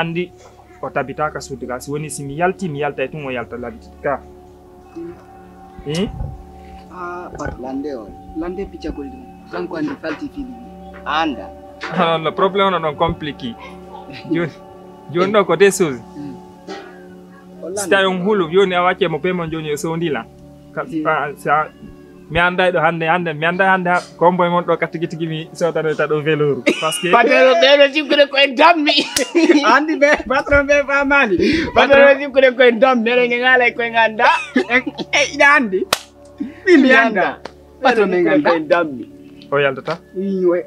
andi o tabita ka suudu ga si woni si mi yalti mi yalta e tun o yalta laddi ka pat lande picca goldi kanko andi falti fili anda le problème on compliqué joni ɗo ko des choses si tawi on hulu joni a wacce mo payment joni e sondila sa mi anda ɗo hande mi anda hande comboy mon ɗo ka tigi tigi mi sewtanoyta ɗo velouru par ce que patron ɓeɗo jikkude koye dammi andi ɓe patron ɓe famani patron jikkude koye dam mene nge ngala koye ganda ina andi mi anda patron ɓe ganda koye dammi o yaltata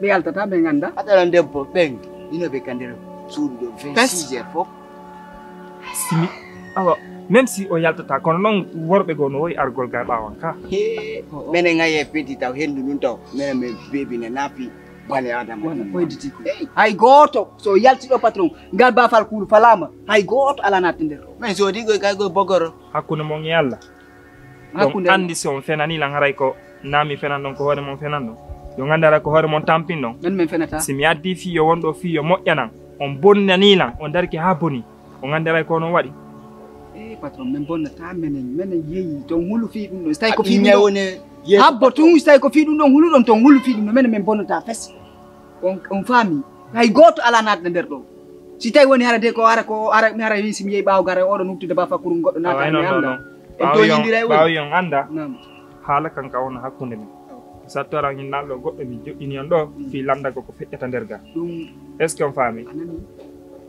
ɓe yaltata ɓe ganda patron debbo ɓen ino ɓe kandira suudu ɗo 26 heures fof simi awa même si o yaltata kono noon worɓe goo no woyi argol ga ɓawan ka minen gaye penti taw hendu ɗum taw minen min beebine naafi bale adama ɓoyditi hay gooto so yalti ɗo patron ngal bafal kuulu falama hay gooto ala natte nder ɗo mais so ɗigoy kay koye bogoro hakkude mon e Allah donc andi si on fenani lan haray ko nami fenan ɗon ko hoore mon fenan ɗon yo gandara ko hoore mon tampin ɗon men min fenata si mi addi fiyo wonɗo fiyo moƴƴanan on bonnanilan on darki ha boni o gandaray ko noon waɗi patron men bonnata menen yeeyi ton hulu fi ɗum ɗo so tawi ko fi ɗum habbo tun so tawi ko fi ɗum ɗon hulu ɗon ton hulu fi ɗum ɗo menen min bonnata fes on faami hay gooto ala natde nder ɗo si tawi woni harade ko ara mi hara wi si mi yeeyi ɓaawo gara oɗo nuptude ba fakkurum goɗɗo nata mi anda en to yindira ɓaawi on anda haala kanka wona hakkude men sa tora ñinnaɗo goɗɗo mi joƴƴini on ɗo fi lamdago ko feƴƴata nder ga est ce que on faami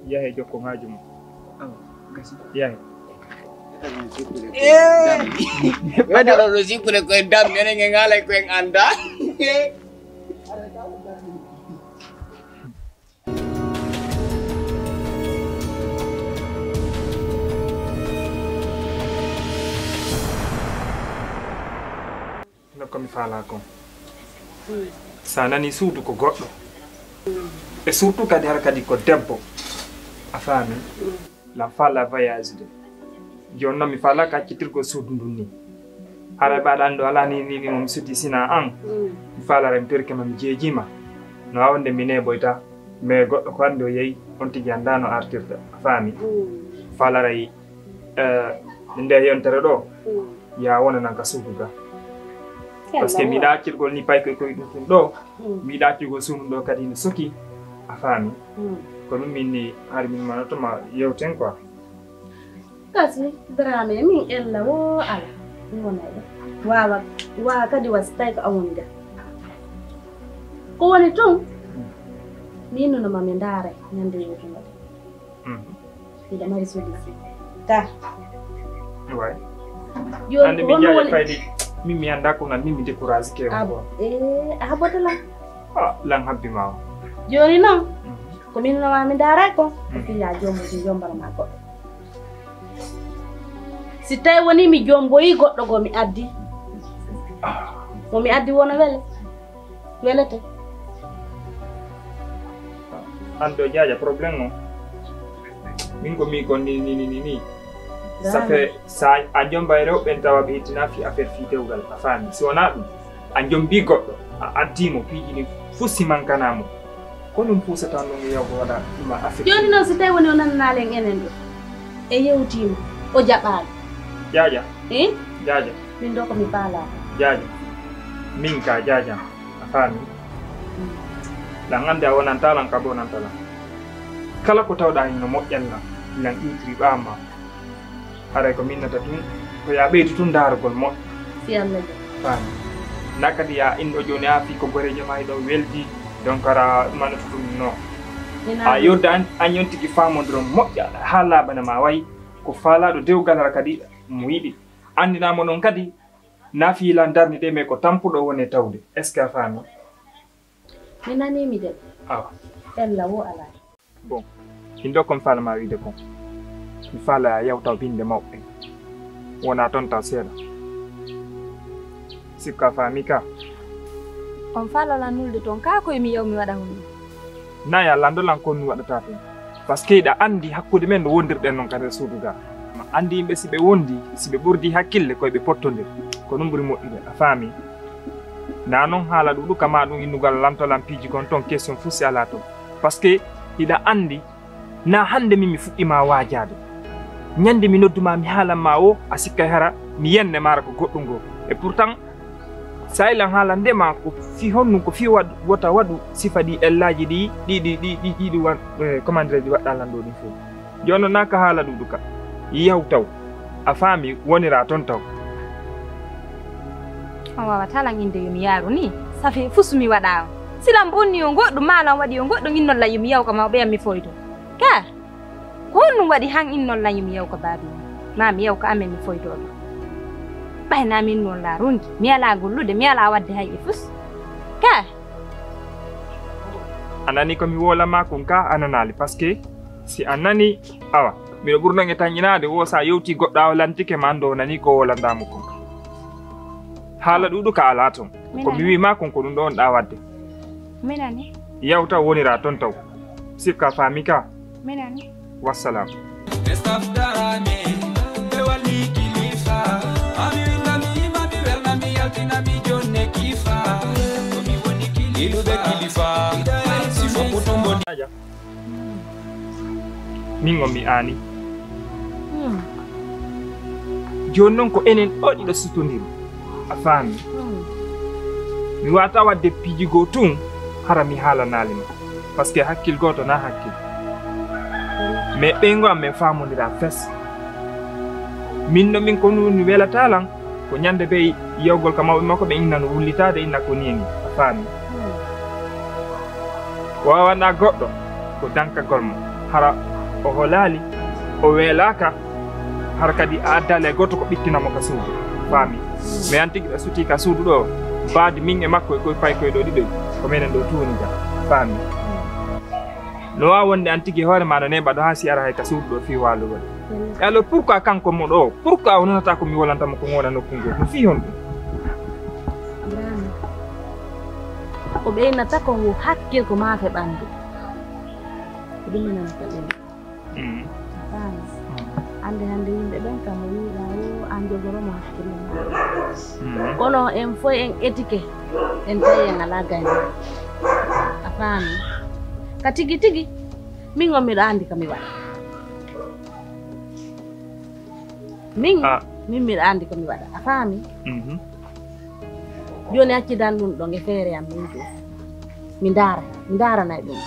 yahe jokko ngaji mum yahe wadde ɗo sikkude koye dam menen nge ngala koyen anda no komi faala kon sa nani suudu ko goɗɗo e surtout kadi hara kadi ko debbo a faami la fala voyage de joni noon mi faala ka accittirgo suudu ndun ni hara ɓaɗa anndo ala ni momi sudi sina an mi faalare mi torke ma mi jeejima no wawde mi neɓoyta mais goɗɗo ko andi o yeeyi on tigi annda no artirta a faami faalaray nde yontere ɗo ya wonanan ka suudu ga par ce que miɗa accirgol ni pay koye ɗum ɗo miɗa accirgol suudu ɗo kadi ne soki a faami ko ɗum min ni hari min manotoma yewten quoi kasi drame min ella wo ala wonayɗo wawa kadi wasi tawi ko awoni ga ko woni toon min nonoma mi ndaara ñande yewtugoɗe miɗa mari solution ka way joni ande mi jaaƴa fayde min mi anda ko ngal min mi décourage ke on a habbota lan lan habbima o joni noon ko min nonoma mi ndaara ko ko fiya jombo si jombarama goɗɗo si tawi woni mi jomboyi goɗɗo go mi addi mo mi addi wona welete ando jaaja probléme o min ko mi ko ni ça fait sa a jomba e rewɓe tawa ɓe hittina fi affaire fi dewgal a faami si wona ɗum a jombi goɗɗo a addimo piiji ni fuu simankanamo ko ɗum pusata ɗum yewgo waɗa ɗuma affaire joni noon si tawi woni o nannanalen enen ɗo e yewtima o jaɓaali jaaja jaaja min ɗo komi faala jaaja min ka jaaja a faami lan ande a wonantalan ka bo wonantalan kala ko tawɗa hino moƴƴalla lan ƴiwtiri ɓama haray ko minnata tun ko ya ɓeydu tun darugol moƴƴo si Allah ja faami na kadi ya inɗo joni a fi ko gorejo ma ɗo weldi donc ara ɗumanoto ɗum non a yodda an yon tigui famodiron moƴƴa ha laaɓane ma wayi ko faalaɗo dewgal hara kadi mo yiɗi andinamo noon kadi na fiilan darni ɗe mais ko tampuɗo woni tawde est ce que a faami mi nanimi de awa ella wo ala bon min ɗo komi faalama wiide kon mi faala yewtaw binde mawɓe wona toon taw seeɗa sikka faami ka on faalola nulde toon ka koye mi yew mi waɗa hunde nayi a landolan kon mi waɗata toon par ce que iɗa andi hakkude men no wondirɗen noon ka nder suudu ga ma andi yimɓe si ɓe wondi si ɓe ɓurdi hakkille koye ɓe pottodir ko ɗum ɓuri moƴƴude a faami na noon haala ɗum ɗukama ɗum innugal lamtolan piiji kon toon question fuu si ala toon par ce que iɗa andi na hande mi fuɗɗima waajade ñande mi nodduma mi haalan ma o a sikka hara mi yenne mara ko goɗɗum go et pourtant saylan haalan ndema ko fi honnu ko fi wota waɗu sifa ɗi ellaji ɗiɗi comment dirais-je waɗɗalan ɗo ɗin fof jono naka haala ɗuɗu ka yaw taw a faami wonira toon taw on wawata lan inde yomi yaaru ni safi fusumi waɗa silam bonni yo goɗɗo malam waɗi yo goɗɗo innolla yomi yaw ka ma ɓeyam mi foyto ka ko honnum waɗi han innolla yomi yaw ka baabi ma mi yaw ka amen mi foytoɓe ɓayna min noon la ronki mi ala gollude mi ala wadde hay e fus ka anani komi wolama kon ka ananali par ce que si a nani awa miɗo ɓurnon e tañinade wo sa yewti goɗɗo awlantike ma ando nani ko wolandamo kon ka haala ɗuɗu ka ala toon komi wima kon ko ɗum ɗo on ɗa wadde minani yawta wonira toon taw sikka faami ka minani wassalam min on mi ani joni noon ko enen ɗo ɗiɗo sutodiri a faami mi wata wadde piijigo tun hara mi haalanali ma par ce que hakkil goto na hakkil mais ɓeygo am min famodira fes min no min ko nuni welatalan ko ñande ɓe yewgol ka mawɓe makko ɓe innano wullitade inna ko nini a faami wawanɗa goɗɗo ko dankagol mo hara o holali o weelaka hara kadi a addale goto ko ɓittinamo ka suudu faami mais an tigui ɗo suti ka suudu ɗo baadi min e makko e koye pay koye ɗo ɗiɗoy ko minen ɗo tuuni ga faami no wawi wonde an tigui hoore ma no neɓa ɗo ha si ara hay ka suudu ɗo fi walugol e alors pourquoi kanko mo ɗo pourquoi o nonata komi wolantamo ko gona nokku ngol no fi hon ɗum o ɓeynata ko ngu hakkil ko maafe ɓanndu ko ɗum minanata ɗum ande hannde yimɓe ɓen kam o wiiɗa o an jogoromo hakkille ma kono en fof en étike en tawi en alaa gayna a faami ka tigi tigi min on miɗo anndi ka mi waɗa min miɗo anndi ko mi waɗa a faami joni accidan ɗum ɗo e feere am min fof mi ndaranay ɗum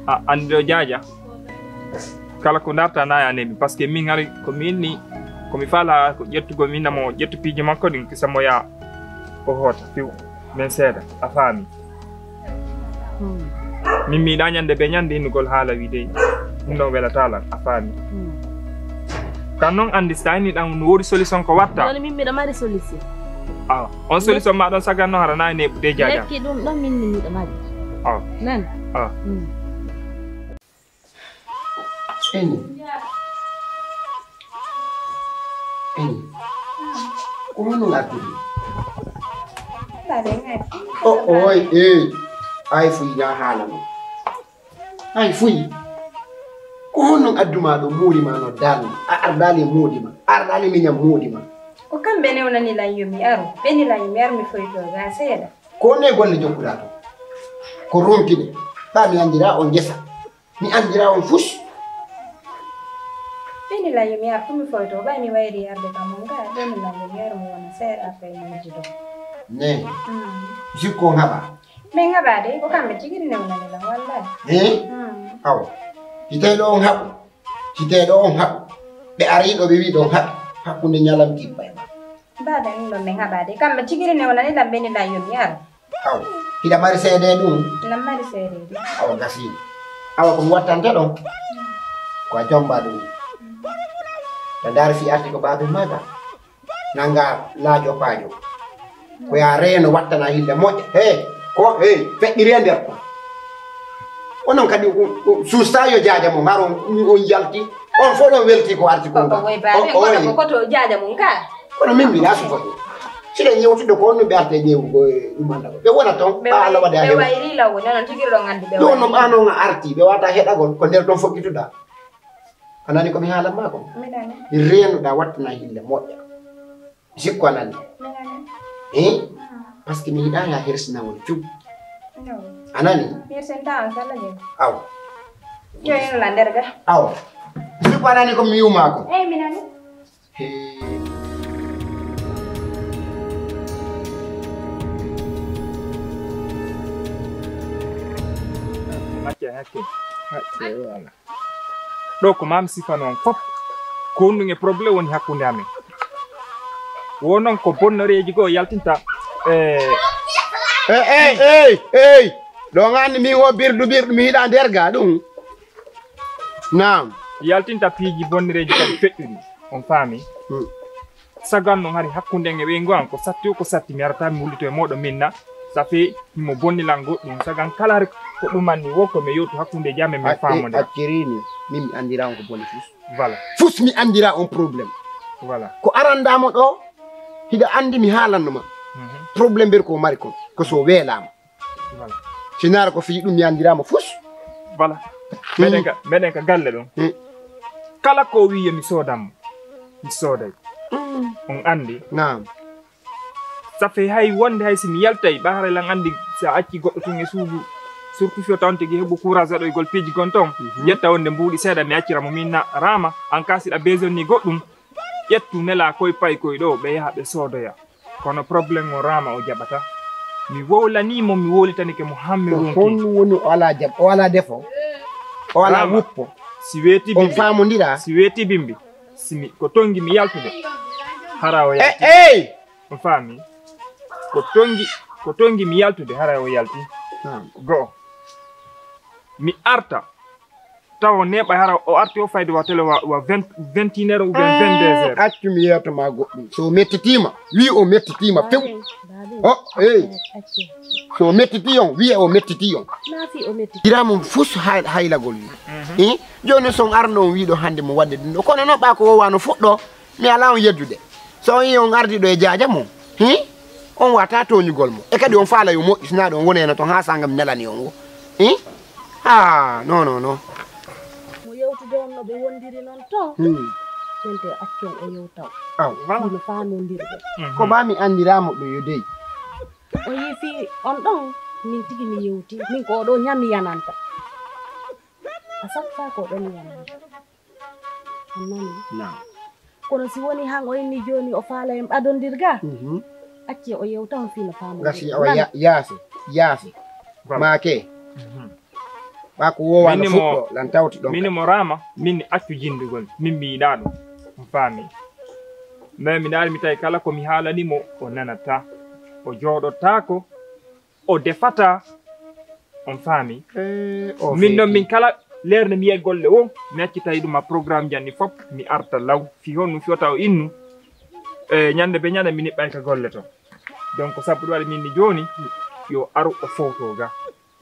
ɗo andi ɗo jaaja kala ko darta nayanemi par ce que min ari ko minni komi faala ko ƴettugo mi innamo ƴettu piiji makko ɗin kisamo ya o hoota fiw min seeɗa a faami min miiɗa ñande ɓe ñande innugol haala wiidey ɗum ɗon welatalan a faami kan noon andi so tawini ɗan no woodi solution ko watta joni min miɗo mari solution awa on solution ma ɗon saganno hara nayi neɓude jaaja lekki ɗum ɗon minni miɗo mari awa nan awa Eni ko hono ngartiri oy ay fuyi na haala mo ay fuyi ko hono adduma ɗo muurima no dalma a ardali muudima ardali miñam muudima ko kamɓe newnani lan yomi aru ɓeni lan yomi aru mi foytoga seeɗa ko ne golle jokkuɗa to ko ronkine ha mi andira on gesa mi andira on fus ɓeni lan yomi aru tomi foyto ɓay mi wayri arde kam mon ga ɓeni lan yomi aru mi wona seeɗa faynoji ɗo ne jikko haɓa min haɓade ko kamɓe tigiri newnani lan wallahi aw hiteɗo on haɓu hiteɗo on haɓu ɓe ariɗo ɓe wi ɗon haɓi hakkunde ñalam kiɓɓay mbaɗa ɗum ɗon min haɓade kamɓe tigiri newnani lan ɓeni lan yomi aru aw hiɗa mari seede ɗum nan mari seedeji awa gasiɗo awa komi wattante ɗon ko a jomba ɗum to ndaari fi arti ko baabe maga nanga laajo paajo ko ya reeno wattana hille moƴƴe ko feɗɗiri e nder ko onon kadi suustayo jaaja mum har on yalti on fof ɗon welti ko arti ko koto jaaja mum ka kono min mbiɗa sufode siɗen yewtude ko onno ɓe arte ƴeewugo ɗumanda ko ɓe wona toon ɓa Allah waɗa ɓe wayri lawol noon tigiri ɗon andi ɓe ɗum no ɓanon a arti ɓe wata heɗagol ko nder ɗon fokkituɗa anani komi haalanma ko reenuɗa wattana hille moƴƴa sikko anani par ce que mi yiɗa ya hersinawol cuɓ anani aw Yo la nder ga. Aw. Sipanani ko mi yuma ko. Minani. Hakke wala. Ɗo ko mam sifa noon fop ko honɗum e probléme woni hakkunde amen. Wonon ko bonnoreji goo yaltinta ɗo gandi min o birdu mi hiɗa nder ga ɗum. Naam. Yaltinta piiji bonnereji kadi feƴƴuɗi on faami. Sagan noon hari hakkunde en e ɓeygu an ko satti o ko satti mi arata mi wullito e moɗo minna ça fait mimo bonnilan goɗɗum sagan kala ko ɗumanni wo ko mi yewtu hakkunde jamme min famode accirini min mi andira on ko boni fus voilà fus mi andira on probléme voilà ko arandamo ɗo hiɗa andi mi haalanno probléme ber ko mari kon ko so weelama voilà sinara ko fii ɗum mi andirama fus voilà meɗen ka galle ɗon kala ko wi yomi soodanmo mi sooday on andi naam ça fait hay wonde hay simi yaltay ɓahara lan andi sa acci goɗɗo tun e suudu surtout fio tawn tigi heɓu courage aɗo e gol piiji gon ton ƴetta wonde mbuuɗi seeɗa mi acciramo min rama en cas siɗa besoin ni goɗɗum ƴettu nela koye pay koye ɗo ɓe yaha ɓe soodoya kono probléme o rama o jaɓata mi wowlanimo mi wolitanike mo hammi ronki honɗum woni o ala jaɓ o ala defo o ala wuppo si weeti on famodira si weeti bimbi simi ko tongi mi yaltude hara o yalti on faami ko tongi mi yaltude hara o yalti go'o mi arta taw neɓa hara o arti o fayde watele wa 21 heures ou bien 22 heures accu mi yewtoma goɗɗum so mettitima wi o mettitiima few so mettiti on wiye o mettiti on iramo fus haylagol wi joni son arno on wiɗo hande mo wadde ɗum ɗo kono no ɓa ko wowano fuɗɗo mi ala on yeddude so on yi on ardi ɗo e jaaja mo on wata toñugol mo e kadi on faala yo moƴƴi sina ɗon woneno toon ha sangam nelani on wo non non non mo yewtude on no ɓe wondiri noon ton sente accon o yewtaw no famondirɓe ko ɓami andiramo ɗo yo dey o yiifi on ɗon min tigi mi yewti min ko oɗo ñami yananta a chaque fois ko ɗon yananta on nani kono si woni han o inni joni o faala en ɓadondirga acci o yewta on fino famo gasi o yaasi make ɓa ko wowano fuɗɗo lan tawti ɗon min mo rama min accu jindugol min mi yiɗa ɗum on faami mais mi daari mi tawi kala komi haalanimo o nanata o jooɗotako o defata on faami min noon min kala lerne mi yiye golle o mi accitayi ɗum a programme janni fop mi arta law fi honɗum fiyota o innu ñande be ñande mi niɓɓay ka golle to donc sabu ɗum waɗi min ni joni yo aru o fowtoga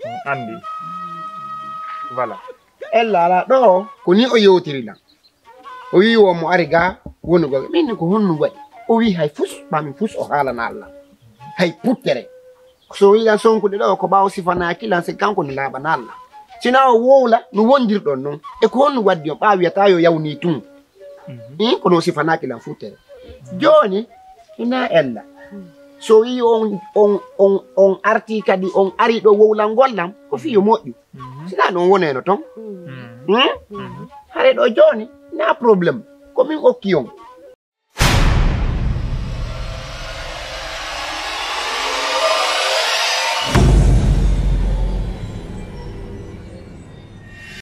on andi voilà ella ala ɗo ko ni o yewtirilan o wi womo ari ga wonugol min ko honnu waɗi o wi hay fus ɓami fus o haalana Allah hay puttere so wiɗan sonkude ɗo ko ɓawo sifanakilan si kanko ni laaɓana Allah sina o wowla no wondirɗon noon e ko honnu waddi on ɓa wiyata yo yawni tun kono sifanakilan futtere joni ina ella so wi on arti kadi on ari ɗo wowlan gollam ko fiyo moƴƴu sina ɗon woneno ton hare ɗo joni na probléme komin okki on